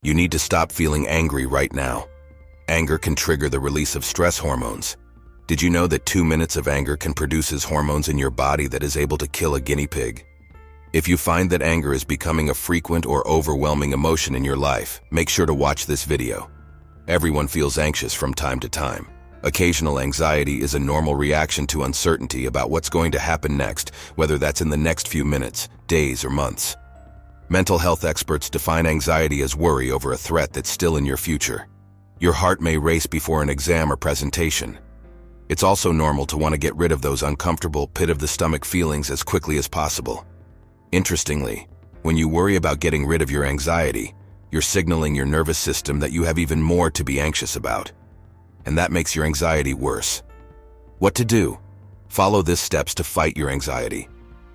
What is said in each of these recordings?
You need to stop feeling angry right now. Anger can trigger the release of stress hormones. Did you know that 2 minutes of anger can produce hormones in your body that is able to kill a guinea pig? If you find that anger is becoming a frequent or overwhelming emotion in your life, make sure to watch this video. Everyone feels anxious from time to time. Occasional anxiety is a normal reaction to uncertainty about what's going to happen next, whether that's in the next few minutes, days, or months. Mental health experts define anxiety as worry over a threat that's still in your future. Your heart may race before an exam or presentation. It's also normal to want to get rid of those uncomfortable, pit-of-the-stomach feelings as quickly as possible. Interestingly, when you worry about getting rid of your anxiety, you're signaling your nervous system that you have even more to be anxious about. And that makes your anxiety worse. What to do? Follow these steps to fight your anxiety.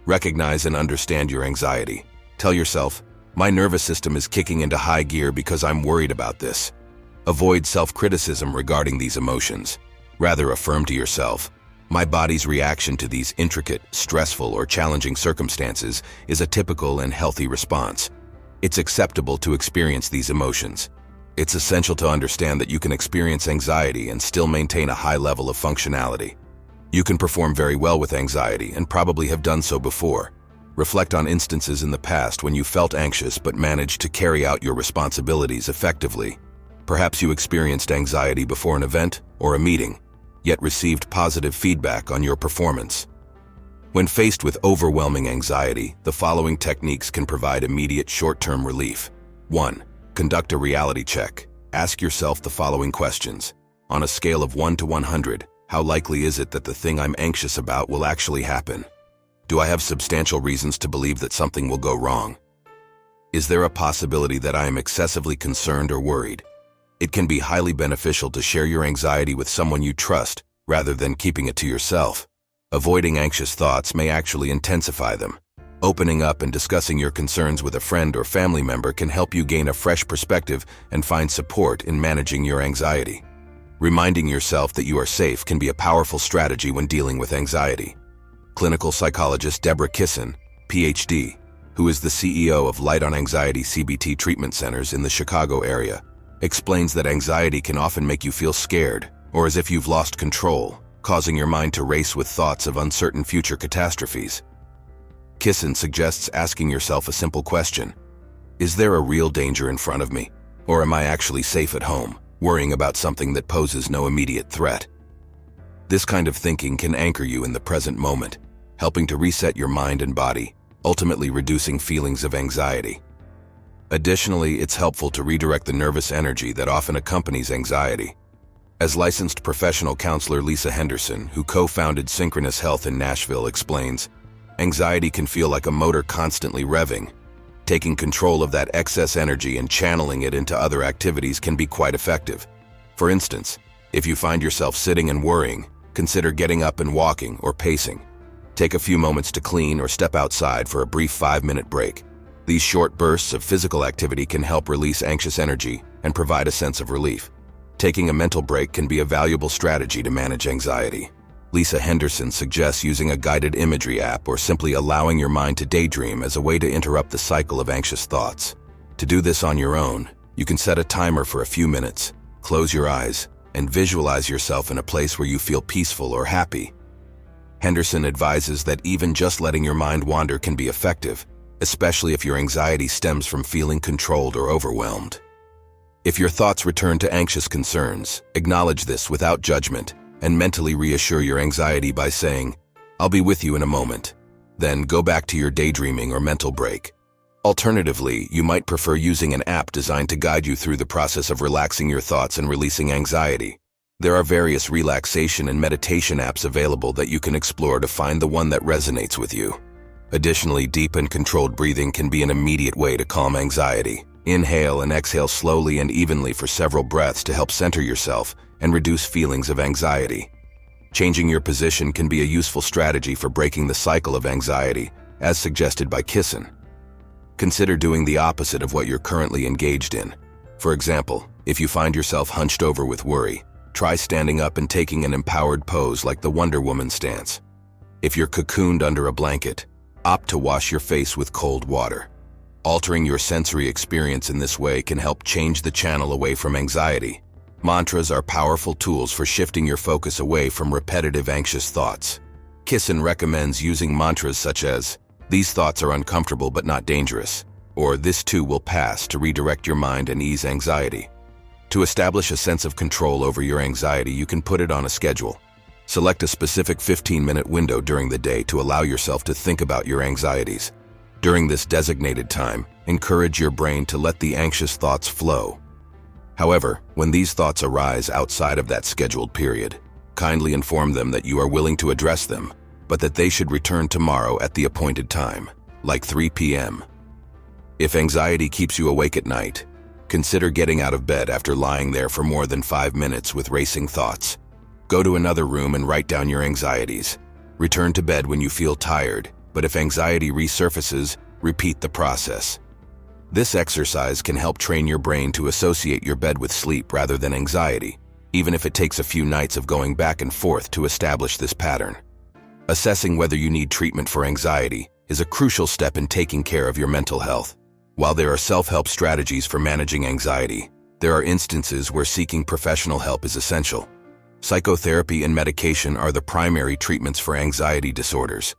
Recognize and understand your anxiety. Tell yourself, my nervous system is kicking into high gear because I'm worried about this. Avoid self-criticism regarding these emotions. Rather, affirm to yourself, my body's reaction to these intricate, stressful, or challenging circumstances is a typical and healthy response. It's acceptable to experience these emotions. It's essential to understand that you can experience anxiety and still maintain a high level of functionality. You can perform very well with anxiety and probably have done so before. Reflect on instances in the past when you felt anxious but managed to carry out your responsibilities effectively. Perhaps you experienced anxiety before an event or a meeting, yet received positive feedback on your performance. When faced with overwhelming anxiety, the following techniques can provide immediate short-term relief. 1. Conduct a reality check. Ask yourself the following questions. On a scale of 1 to 100, how likely is it that the thing I'm anxious about will actually happen? Do I have substantial reasons to believe that something will go wrong? Is there a possibility that I am excessively concerned or worried? It can be highly beneficial to share your anxiety with someone you trust, rather than keeping it to yourself. Avoiding anxious thoughts may actually intensify them. Opening up and discussing your concerns with a friend or family member can help you gain a fresh perspective and find support in managing your anxiety. Reminding yourself that you are safe can be a powerful strategy when dealing with anxiety. Clinical psychologist Deborah Kissin, PhD, who is the CEO of Light on Anxiety CBT treatment centers in the Chicago area, explains that anxiety can often make you feel scared or as if you've lost control, causing your mind to race with thoughts of uncertain future catastrophes. Kissin suggests asking yourself a simple question. Is there a real danger in front of me? Or am I actually safe at home, worrying about something that poses no immediate threat? This kind of thinking can anchor you in the present moment, helping to reset your mind and body, ultimately reducing feelings of anxiety. Additionally, it's helpful to redirect the nervous energy that often accompanies anxiety. As licensed professional counselor Lisa Henderson, who co-founded Synchronous Health in Nashville, explains, anxiety can feel like a motor constantly revving. Taking control of that excess energy and channeling it into other activities can be quite effective. For instance, if you find yourself sitting and worrying, consider getting up and walking or pacing. Take a few moments to clean or step outside for a brief 5-minute break. These short bursts of physical activity can help release anxious energy and provide a sense of relief. Taking a mental break can be a valuable strategy to manage anxiety. Lisa Henderson suggests using a guided imagery app or simply allowing your mind to daydream as a way to interrupt the cycle of anxious thoughts. To do this on your own, you can set a timer for a few minutes, close your eyes, and visualize yourself in a place where you feel peaceful or happy. Henderson advises that even just letting your mind wander can be effective, especially if your anxiety stems from feeling controlled or overwhelmed. If your thoughts return to anxious concerns, acknowledge this without judgment and mentally reassure your anxiety by saying, "I'll be with you in a moment." Then go back to your daydreaming or mental break. Alternatively, you might prefer using an app designed to guide you through the process of relaxing your thoughts and releasing anxiety. There are various relaxation and meditation apps available that you can explore to find the one that resonates with you. Additionally, deep and controlled breathing can be an immediate way to calm anxiety. Inhale and exhale slowly and evenly for several breaths to help center yourself and reduce feelings of anxiety. Changing your position can be a useful strategy for breaking the cycle of anxiety, as suggested by Kissin. Consider doing the opposite of what you're currently engaged in. For example, if you find yourself hunched over with worry, try standing up and taking an empowered pose like the Wonder Woman stance. If you're cocooned under a blanket, opt to wash your face with cold water. Altering your sensory experience in this way can help change the channel away from anxiety. Mantras are powerful tools for shifting your focus away from repetitive anxious thoughts. Kissin recommends using mantras such as, "These thoughts are uncomfortable but not dangerous," or "This too will pass," to redirect your mind and ease anxiety. To establish a sense of control over your anxiety, you can put it on a schedule. Select a specific 15-minute window during the day to allow yourself to think about your anxieties. During this designated time, encourage your brain to let the anxious thoughts flow. However, when these thoughts arise outside of that scheduled period, kindly inform them that you are willing to address them, but that they should return tomorrow at the appointed time, like 3 p.m. If anxiety keeps you awake at night, consider getting out of bed after lying there for more than 5 minutes with racing thoughts. Go to another room and write down your anxieties. Return to bed when you feel tired, but if anxiety resurfaces, repeat the process. This exercise can help train your brain to associate your bed with sleep rather than anxiety, even if it takes a few nights of going back and forth to establish this pattern. Assessing whether you need treatment for anxiety is a crucial step in taking care of your mental health. While there are self-help strategies for managing anxiety, there are instances where seeking professional help is essential. Psychotherapy and medication are the primary treatments for anxiety disorders.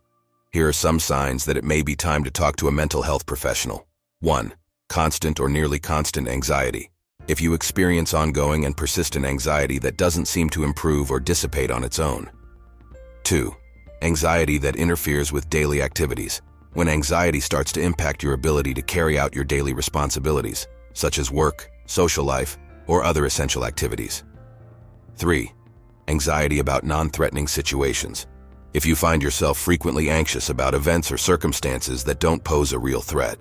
Here are some signs that it may be time to talk to a mental health professional. 1. Constant or nearly constant anxiety. If you experience ongoing and persistent anxiety that doesn't seem to improve or dissipate on its own. 2. Anxiety that interferes with daily activities. When anxiety starts to impact your ability to carry out your daily responsibilities, such as work, social life, or other essential activities. 3. Anxiety about non-threatening situations. If you find yourself frequently anxious about events or circumstances that don't pose a real threat.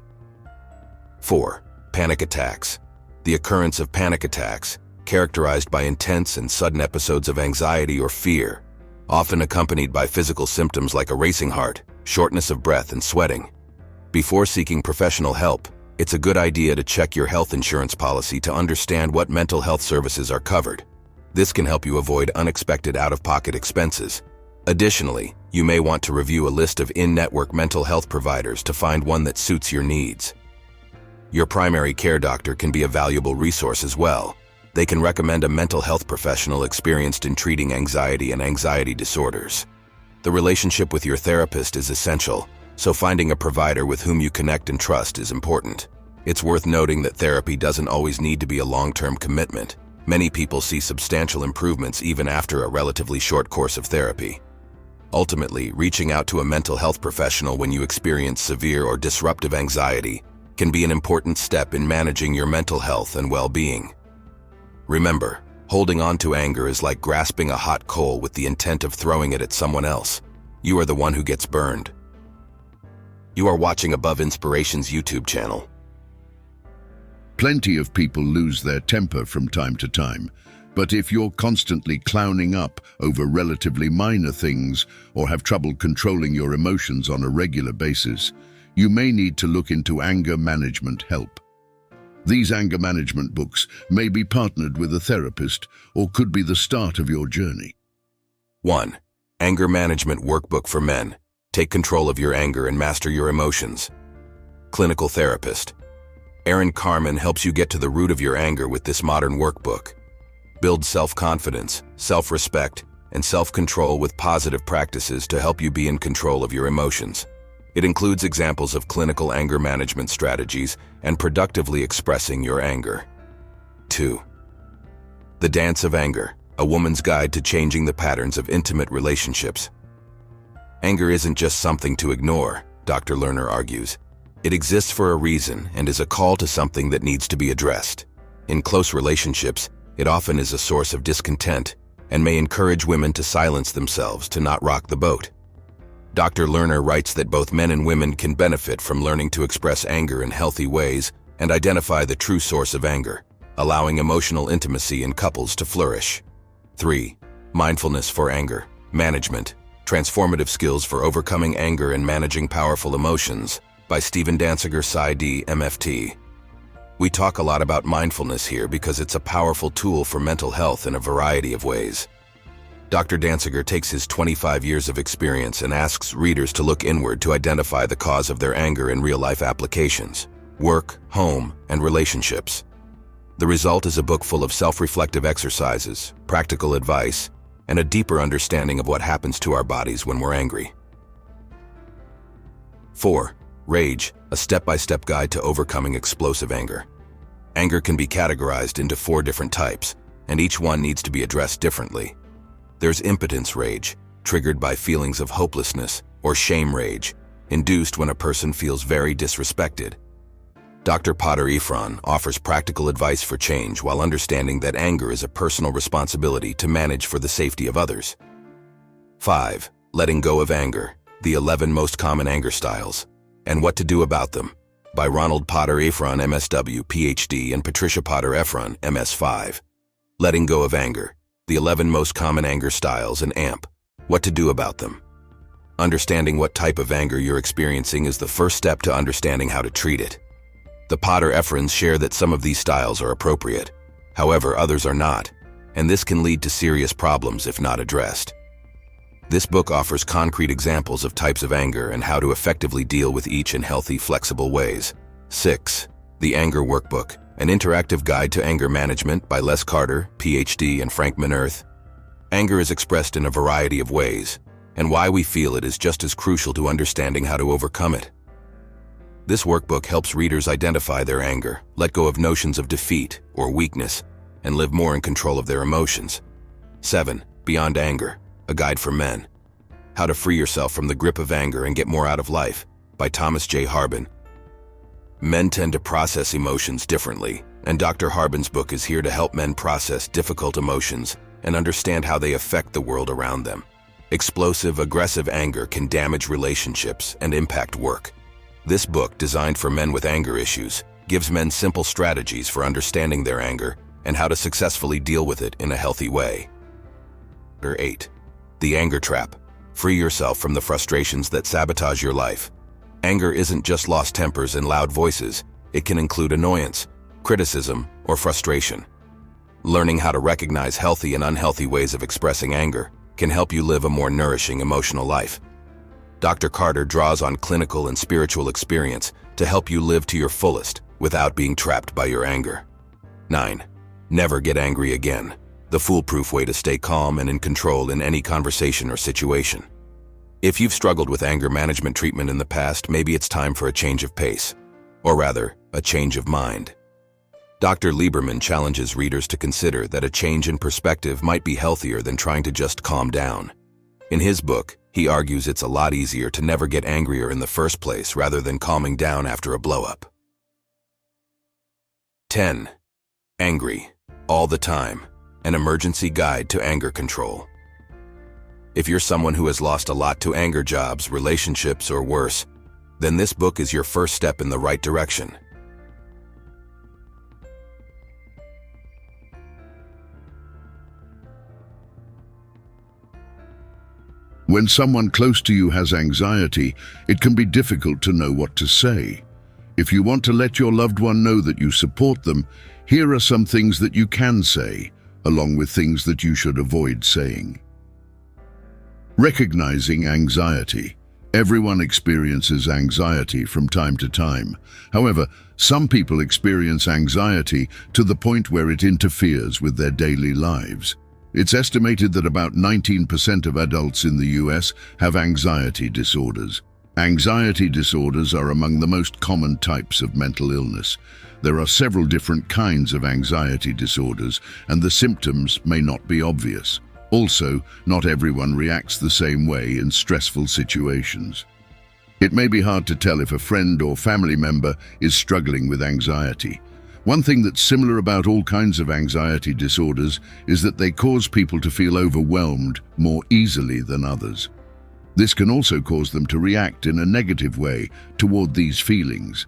4. Panic attacks. The occurrence of panic attacks, characterized by intense and sudden episodes of anxiety or fear, often accompanied by physical symptoms like a racing heart, shortness of breath, and sweating. Before seeking professional help, it's a good idea to check your health insurance policy to understand what mental health services are covered. This can help you avoid unexpected out-of-pocket expenses. Additionally, you may want to review a list of in-network mental health providers to find one that suits your needs. Your primary care doctor can be a valuable resource as well. They can recommend a mental health professional experienced in treating anxiety and anxiety disorders. The relationship with your therapist is essential, so finding a provider with whom you connect and trust is important. It's worth noting that therapy doesn't always need to be a long-term commitment. Many people see substantial improvements even after a relatively short course of therapy. Ultimately, reaching out to a mental health professional when you experience severe or disruptive anxiety can be an important step in managing your mental health and well-being. Remember, holding on to anger is like grasping a hot coal with the intent of throwing it at someone else. You are the one who gets burned. You are watching Above Inspiration's YouTube channel. Plenty of people lose their temper from time to time, but if you're constantly clowning up over relatively minor things or have trouble controlling your emotions on a regular basis, you may need to look into anger management help. These anger management books may be partnered with a therapist or could be the start of your journey. 1. Anger Management Workbook for Men. Take control of your anger and master your emotions. Clinical Therapist. Erin Carmen helps you get to the root of your anger with this modern workbook. Build self-confidence, self-respect, and self-control with positive practices to help you be in control of your emotions. It includes examples of clinical anger management strategies and productively expressing your anger. 2. The Dance of Anger, a woman's guide to changing the patterns of intimate relationships. Anger isn't just something to ignore, Dr. Lerner argues. It exists for a reason and is a call to something that needs to be addressed. In close relationships, it often is a source of discontent and may encourage women to silence themselves to not rock the boat. Dr. Lerner writes that both men and women can benefit from learning to express anger in healthy ways and identify the true source of anger, allowing emotional intimacy in couples to flourish. 3. Mindfulness for Anger Management, Transformative Skills for Overcoming Anger and Managing Powerful Emotions by Stephen Danziger, PsyD, MFT. We talk a lot about mindfulness here because it's a powerful tool for mental health in a variety of ways. Dr. Danziger takes his 25 years of experience and asks readers to look inward to identify the cause of their anger in real-life applications. work, home, and relationships. The result is a book full of self-reflective exercises, practical advice, and a deeper understanding of what happens to our bodies when we're angry. 4. Rage, a step-by-step guide to overcoming explosive anger. Anger can be categorized into 4 different types, and each one needs to be addressed differently. There's impotence rage, triggered by feelings of hopelessness, or shame rage, induced when a person feels very disrespected. Dr. Potter Ephron offers practical advice for change while understanding that anger is a personal responsibility to manage for the safety of others. 5. Letting Go of Anger, the 11 Most Common Anger Styles, and What to Do About Them, by Ronald Potter Ephron, MSW, PhD, and Patricia Potter Ephron, MS5. Letting Go of Anger, the 11 Most Common Anger Styles, and AMP, What to Do About Them. Understanding what type of anger you're experiencing is the first step to understanding how to treat it. The Potter Ephrons share that some of these styles are appropriate. However, others are not, and this can lead to serious problems if not addressed. This book offers concrete examples of types of anger and how to effectively deal with each in healthy, flexible ways. 6. The Anger Workbook, an interactive guide to anger management by Les Carter, PhD, and Frank Minerth. Anger is expressed in a variety of ways, and why we feel it is just as crucial to understanding how to overcome it. This workbook helps readers identify their anger, let go of notions of defeat or weakness, and live more in control of their emotions. 7. Beyond Anger, a guide for men. How to Free Yourself from the Grip of Anger and Get More Out of Life, by Thomas J. Harbin. Men tend to process emotions differently, and Dr. Harbin's book is here to help men process difficult emotions and understand how they affect the world around them. Explosive, aggressive anger can damage relationships and impact work. This book, designed for men with anger issues, gives men simple strategies for understanding their anger and how to successfully deal with it in a healthy way. 8. The Anger Trap. Free yourself from the frustrations that sabotage your life. Anger isn't just lost tempers and loud voices. It can include annoyance, criticism, or frustration. Learning how to recognize healthy and unhealthy ways of expressing anger can help you live a more nourishing emotional life. Dr. Carter draws on clinical and spiritual experience to help you live to your fullest without being trapped by your anger. 9. Never Get Angry Again, the foolproof way to stay calm and in control in any conversation or situation. If you've struggled with anger management treatment in the past, maybe it's time for a change of pace, or rather, a change of mind. Dr. Lieberman challenges readers to consider that a change in perspective might be healthier than trying to just calm down. In his book, he argues it's a lot easier to never get angrier in the first place rather than calming down after a blow-up. 10. Angry, All the Time, an emergency guide to anger control. If you're someone who has lost a lot to anger jobs, relationships, or worse, then this book is your first step in the right direction. When someone close to you has anxiety, it can be difficult to know what to say. If you want to let your loved one know that you support them, here are some things that you can say, along with things that you should avoid saying. Recognizing anxiety. Everyone experiences anxiety from time to time. However, some people experience anxiety to the point where it interferes with their daily lives. It's estimated that about 19% of adults in the US have anxiety disorders. Anxiety disorders are among the most common types of mental illness. There are several different kinds of anxiety disorders, and the symptoms may not be obvious. Also, not everyone reacts the same way in stressful situations. It may be hard to tell if a friend or family member is struggling with anxiety. One thing that's similar about all kinds of anxiety disorders is that they cause people to feel overwhelmed more easily than others. This can also cause them to react in a negative way toward these feelings.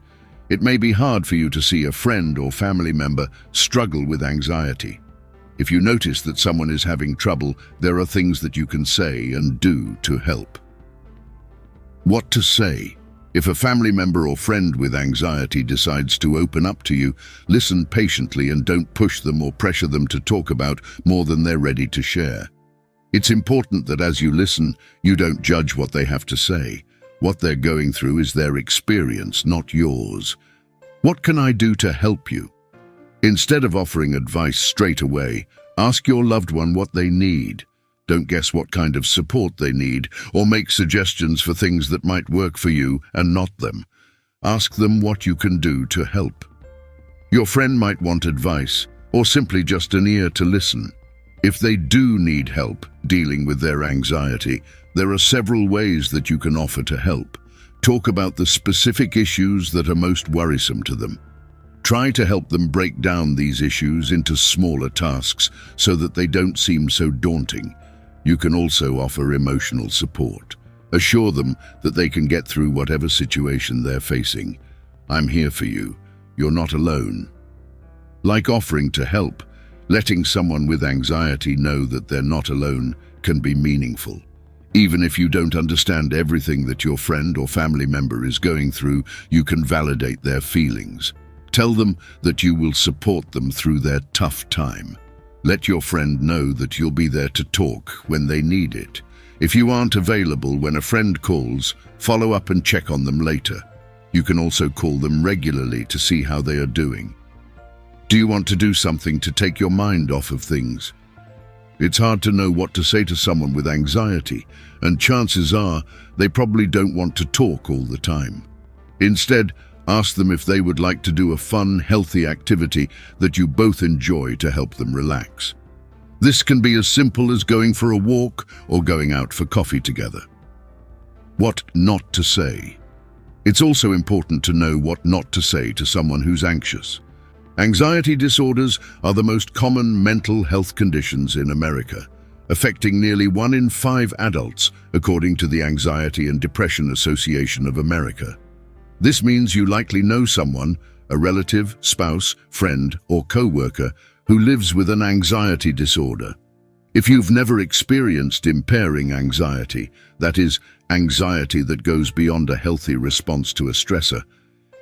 It may be hard for you to see a friend or family member struggle with anxiety. If you notice that someone is having trouble, there are things that you can say and do to help. What to say? If a family member or friend with anxiety decides to open up to you, listen patiently and don't push them or pressure them to talk about more than they're ready to share. It's important that as you listen, you don't judge what they have to say. What they're going through is their experience, not yours. What can I do to help you? Instead of offering advice straight away, ask your loved one what they need. Don't guess what kind of support they need, or make suggestions for things that might work for you and not them. Ask them what you can do to help. Your friend might want advice, or simply just an ear to listen. If they do need help dealing with their anxiety, there are several ways that you can offer to help. Talk about the specific issues that are most worrisome to them. Try to help them break down these issues into smaller tasks so that they don't seem so daunting. You can also offer emotional support. Assure them that they can get through whatever situation they're facing. I'm here for you. You're not alone. Like offering to help, letting someone with anxiety know that they're not alone can be meaningful. Even if you don't understand everything that your friend or family member is going through, you can validate their feelings. Tell them that you will support them through their tough time. Let your friend know that you'll be there to talk when they need it. If you aren't available when a friend calls, follow up and check on them later. You can also call them regularly to see how they are doing. Do you want to do something to take your mind off of things? It's hard to know what to say to someone with anxiety, and chances are they probably don't want to talk all the time. Instead, ask them if they would like to do a fun, healthy activity that you both enjoy to help them relax. This can be as simple as going for a walk or going out for coffee together. What not to say. It's also important to know what not to say to someone who's anxious. Anxiety disorders are the most common mental health conditions in America, affecting nearly 1 in 5 adults, according to the Anxiety and Depression Association of America. This means you likely know someone, a relative, spouse, friend, or co-worker, who lives with an anxiety disorder. If you've never experienced impairing anxiety, that is, anxiety that goes beyond a healthy response to a stressor,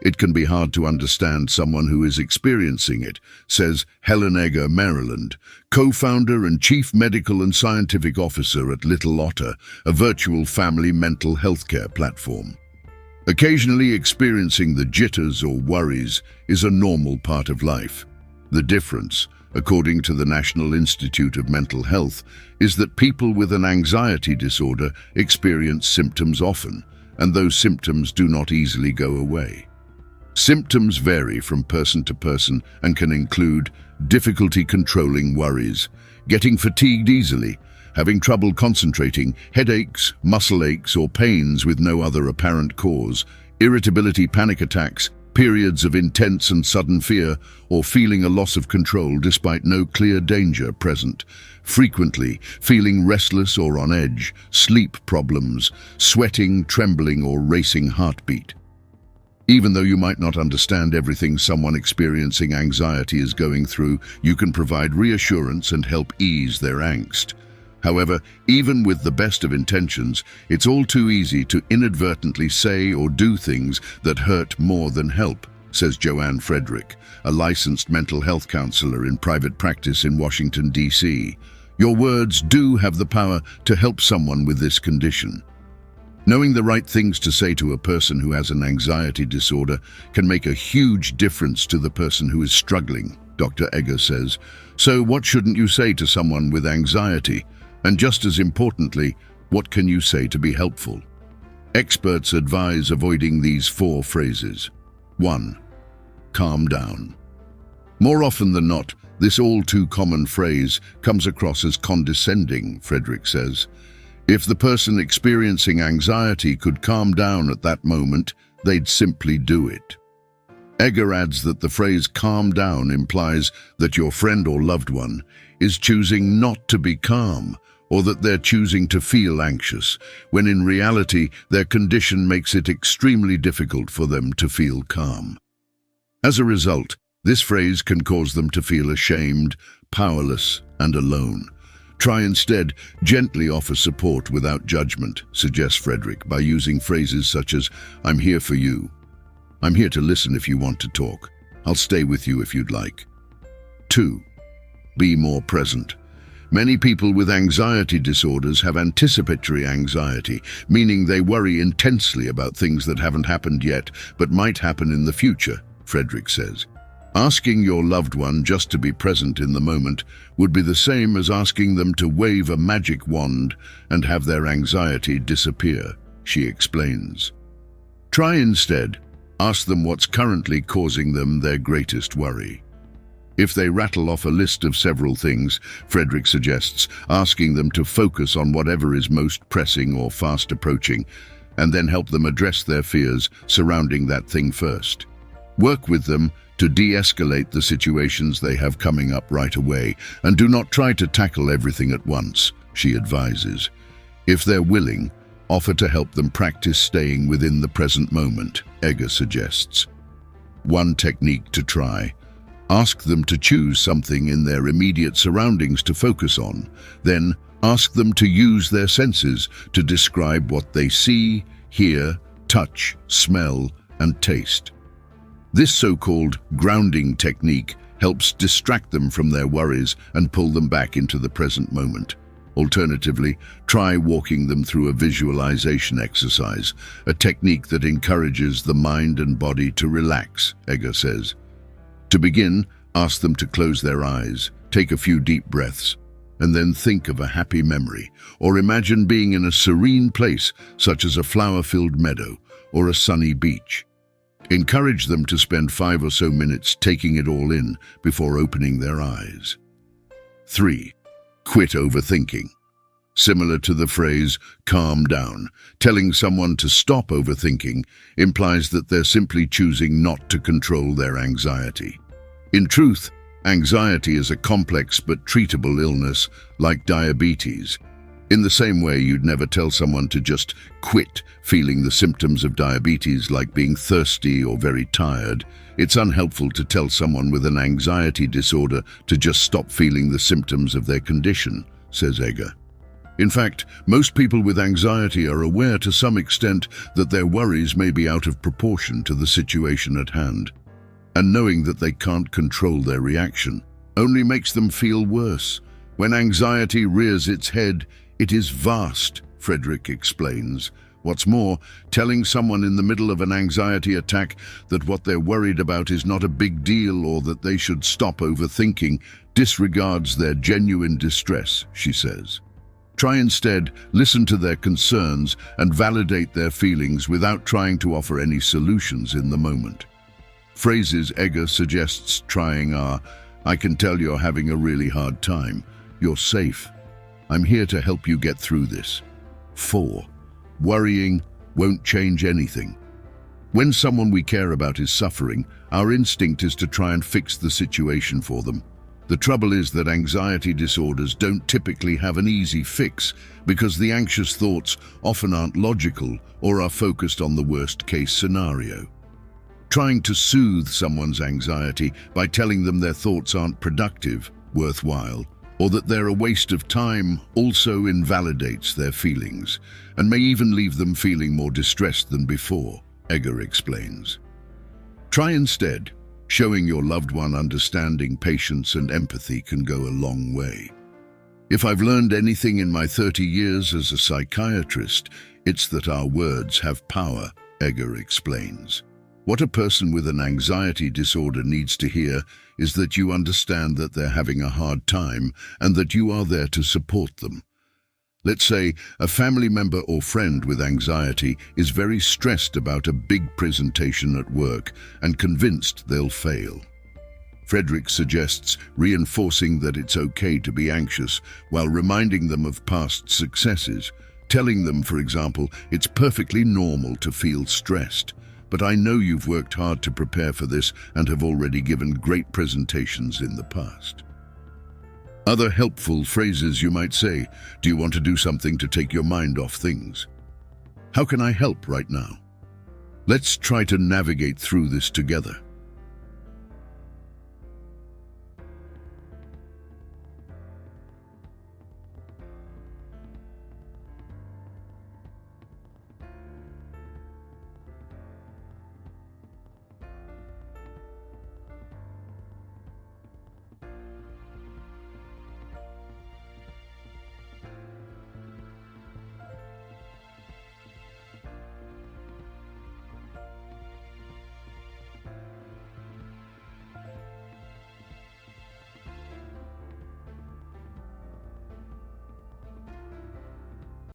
it can be hard to understand someone who is experiencing it, says Helen Egger Maryland, co-founder and chief medical and scientific officer at Little Otter, a virtual family mental health care platform. Occasionally experiencing the jitters or worries is a normal part of life. The difference, according to the National Institute of Mental Health, is that people with an anxiety disorder experience symptoms often, and those symptoms do not easily go away. Symptoms vary from person to person and can include difficulty controlling worries, getting fatigued easily, having trouble concentrating, headaches, muscle aches or pains with no other apparent cause, irritability, panic attacks, periods of intense and sudden fear, or feeling a loss of control despite no clear danger present, frequently feeling restless or on edge, sleep problems, sweating, trembling or racing heartbeat. Even though you might not understand everything someone experiencing anxiety is going through, you can provide reassurance and help ease their angst. However, even with the best of intentions, it's all too easy to inadvertently say or do things that hurt more than help, says Joanne Frederick, a licensed mental health counselor in private practice in Washington, D.C. Your words do have the power to help someone with this condition. Knowing the right things to say to a person who has an anxiety disorder can make a huge difference to the person who is struggling, Dr. Egger says. So what shouldn't you say to someone with anxiety? And just as importantly, what can you say to be helpful? Experts advise avoiding these 4 phrases. 1. Calm down. More often than not, this all-too-common phrase comes across as condescending, Frederick says. If the person experiencing anxiety could calm down at that moment, they'd simply do it. Egger adds that the phrase calm down implies that your friend or loved one is choosing not to be calm, or that they're choosing to feel anxious, when in reality their condition makes it extremely difficult for them to feel calm. As a result, this phrase can cause them to feel ashamed, powerless, and alone. Try instead gently offer support without judgment, suggests Frederick, by using phrases such as, I'm here for you. I'm here to listen if you want to talk. I'll stay with you if you'd like. 2. Be more present. Many people with anxiety disorders have anticipatory anxiety, meaning they worry intensely about things that haven't happened yet but might happen in the future. Frederick says. Asking your loved one just to be present in the moment would be the same as asking them to wave a magic wand and have their anxiety disappear, she explains. Try instead, ask them what's currently causing them their greatest worry. If they rattle off a list of several things, Frederick suggests asking them to focus on whatever is most pressing or fast approaching, and then help them address their fears surrounding that thing first. Work with them to de-escalate the situations they have coming up right away, and do not try to tackle everything at once, she advises. If they're willing, offer to help them practice staying within the present moment, Egger suggests. One technique to try. Ask them to choose something in their immediate surroundings to focus on. Then, ask them to use their senses to describe what they see, hear, touch, smell, and taste. This so-called grounding technique helps distract them from their worries and pull them back into the present moment. Alternatively, try walking them through a visualization exercise, a technique that encourages the mind and body to relax, Egger says. To begin, ask them to close their eyes, take a few deep breaths, and then think of a happy memory, or imagine being in a serene place such as a flower-filled meadow or a sunny beach. Encourage them to spend 5 or so minutes taking it all in before opening their eyes. 3. Quit overthinking. Similar to the phrase, calm down, telling someone to stop overthinking implies that they're simply choosing not to control their anxiety. In truth, anxiety is a complex but treatable illness like diabetes. In the same way you'd never tell someone to just quit feeling the symptoms of diabetes like being thirsty or very tired, it's unhelpful to tell someone with an anxiety disorder to just stop feeling the symptoms of their condition, says Egger. In fact, most people with anxiety are aware to some extent that their worries may be out of proportion to the situation at hand, and knowing that they can't control their reaction only makes them feel worse. When anxiety rears its head, it is vast, Frederick explains. What's more, telling someone in the middle of an anxiety attack that what they're worried about is not a big deal or that they should stop overthinking disregards their genuine distress, she says. Try instead, listen to their concerns and validate their feelings without trying to offer any solutions in the moment. Phrases Egger suggests trying are, I can tell you're having a really hard time. You're safe. I'm here to help you get through this. 4. Worrying won't change anything. When someone we care about is suffering, our instinct is to try and fix the situation for them. The trouble is that anxiety disorders don't typically have an easy fix because the anxious thoughts often aren't logical or are focused on the worst-case scenario. Trying to soothe someone's anxiety by telling them their thoughts aren't productive, worthwhile, or that they're a waste of time also invalidates their feelings and may even leave them feeling more distressed than before, Egger explains. Try instead. Showing your loved one understanding, patience, and empathy can go a long way. If I've learned anything in my 30 years as a psychiatrist, it's that our words have power, Egger explains. What a person with an anxiety disorder needs to hear is that you understand that they're having a hard time and that you are there to support them. Let's say a family member or friend with anxiety is very stressed about a big presentation at work and convinced they'll fail. Frederick suggests reinforcing that it's okay to be anxious while reminding them of past successes, telling them, for example, it's perfectly normal to feel stressed, but I know you've worked hard to prepare for this and have already given great presentations in the past. Other helpful phrases you might say, do you want to do something to take your mind off things? How can I help right now? Let's try to navigate through this together.